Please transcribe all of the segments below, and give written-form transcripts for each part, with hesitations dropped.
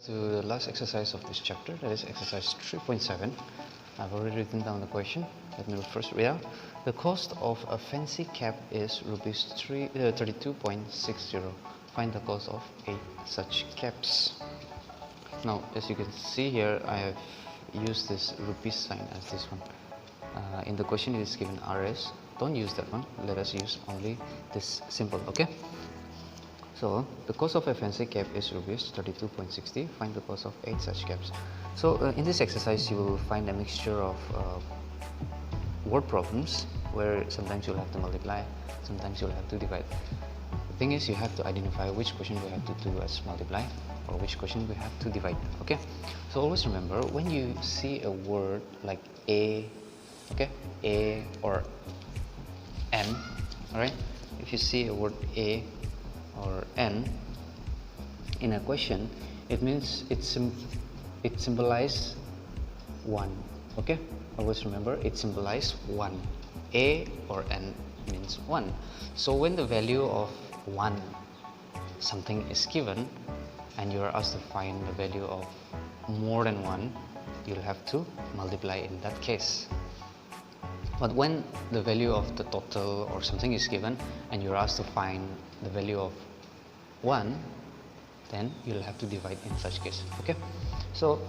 To the last exercise of this chapter, that is exercise 3.7. I've already written down the question. Let me first read out. The cost of a fancy cap is rupees 32.60. Find the cost of 8 such caps. Now, as you can see here, I have used this rupees sign as this one. In the question it is given RS. Don't use that one. Let us use only this symbol, okay? So the cost of a fancy cap is rupees 32.60. Find the cost of 8 such caps. So in this exercise you will find a mixture of word problems where sometimes you'll have to multiply, sometimes you'll have to divide. The thing is, you have to identify which question we have to do as multiply or which question we have to divide. Okay, so always remember, when you see a word like a, okay, a or n, all right, if you see a word a or n in a question, it means it symbolizes 1. Okay, always remember, it symbolizes 1. A or n means 1. So when the value of 1 something is given and you are asked to find the value of more than 1, you'll have to multiply in that case. But when the value of the total or something is given and you're asked to find the value of 1, then you'll have to divide in such case. Okay, so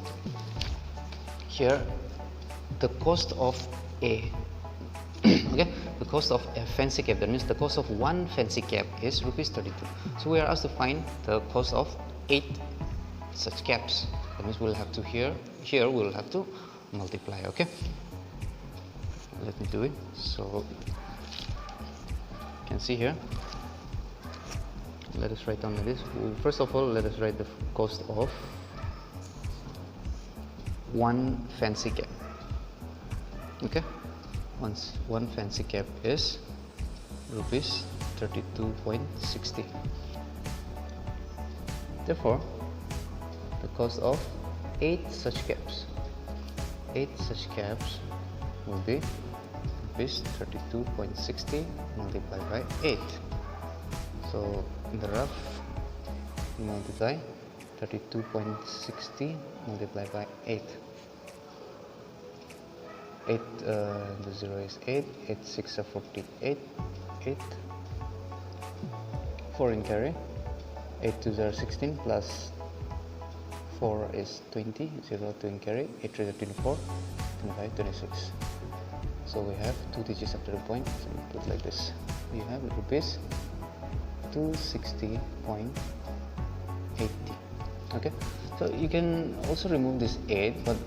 here the cost of a okay, the cost of a fancy cap, that means the cost of one fancy cap is rupees 32. So we are asked to find the cost of 8 such caps. That means we'll have to here we'll have to multiply. Okay, let me do it. So you can see here, let us write down this. First of all, let us write the cost of one fancy cap. Okay, one fancy cap is rupees 32.60. Therefore, the cost of 8 such caps will be rupees 32.60 multiplied by 8. So in the rough, we multiply 32.60 multiplied by 8. 8 the 0 is 8, 8 6 are 48, 8 4 in carry, 8 2 are 16 plus 4 is 20, 0 2 in carry, 8 3 are 24, 25 26. So we have 2 digits after the point, so we put like this. We have rupees 260.80. Okay, so you can also remove this 8, but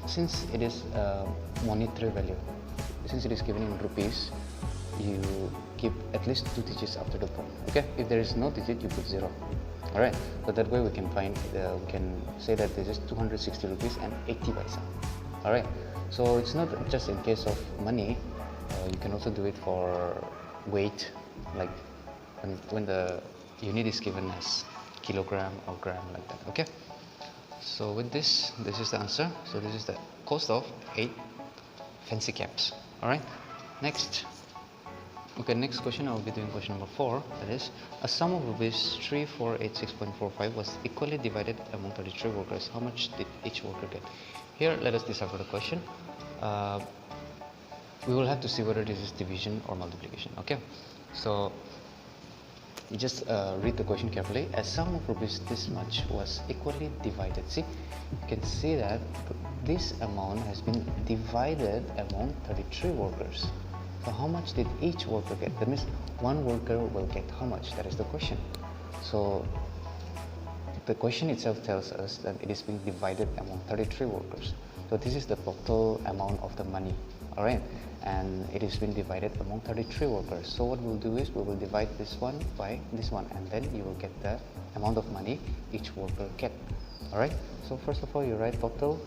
since it is a monetary value, since it is given in rupees, you keep at least 2 digits after the point. Okay, if there is no digit, you put 0. Alright, so that way we can find, we can say that this is 260 rupees and 80 paisa. Alright, so it's not just in case of money, you can also do it for weight, like when the unit is given as kilogram or gram, like that. Okay, so with this is the answer. So this is the cost of 8 fancy caps. Alright, next. Okay, next question I will be doing question number 4. That is, a sum of rupees 3486.45 was equally divided among 33 workers. How much did each worker get? Here, let us decipher the question. We will have to see whether this is division or multiplication. Okay, so you just read the question carefully. A sum of rupees this much was equally divided. See, you can see that this amount has been divided among 33 workers. So how much did each worker get? That means one worker will get how much? That is the question. So the question itself tells us that it is being divided among 33 workers. So this is the total amount of the money. Alright, and it is being divided among 33 workers. So what we'll do is we will divide this one by this one, and then you will get the amount of money each worker get. Alright, so first of all you write total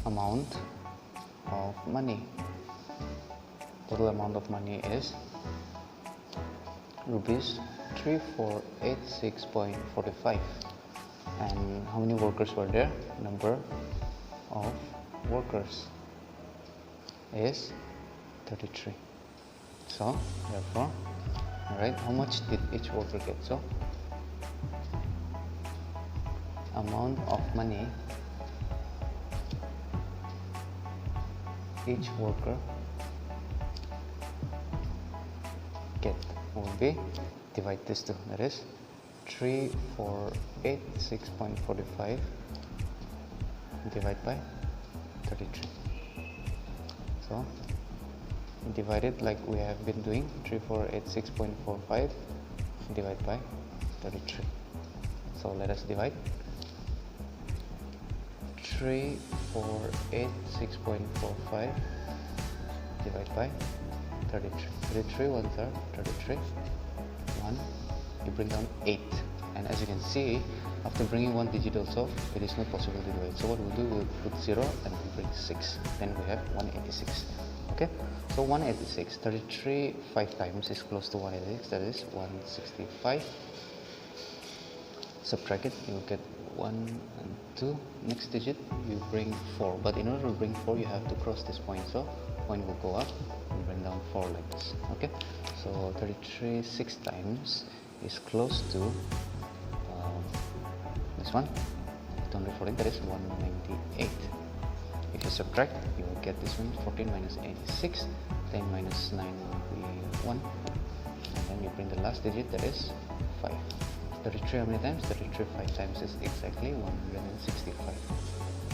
amount of money. Total amount of money is rupees 3486.45. And how many workers were there? Number of workers is 33. So therefore, alright, how much did each worker get? So amount of money each worker get will be, divide this to, that is 3486.45 divide by 33. So divide it like we have been doing, 3486.45 divide by 33. So let us divide 3486.45 divide by 33. 33 ones are 33. 1, you bring down 8, and as you can see, after bringing one digit also, it is not possible to divide. So what we'll do, we'll put 0 and we'll bring 6. Then we have 186. Okay, so 186, 33 5 times is close to 186, that is 165. Subtract it, you will get 1 and 2. Next digit, you bring 4, but in order to bring 4, you have to cross this point, so point will go up and bring down 4 like this. Okay, so 33 6 times is close to this one, 214, that is 198. If you subtract, you will get this one, 14 minus 86, 10 minus 9 will be 1, and then you bring the last digit, that is 5. 33 how many times? 33 5 times is exactly 165.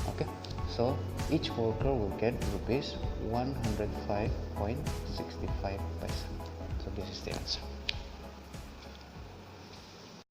Okay, so each worker will get rupees 105.65 paisa. So this is the answer.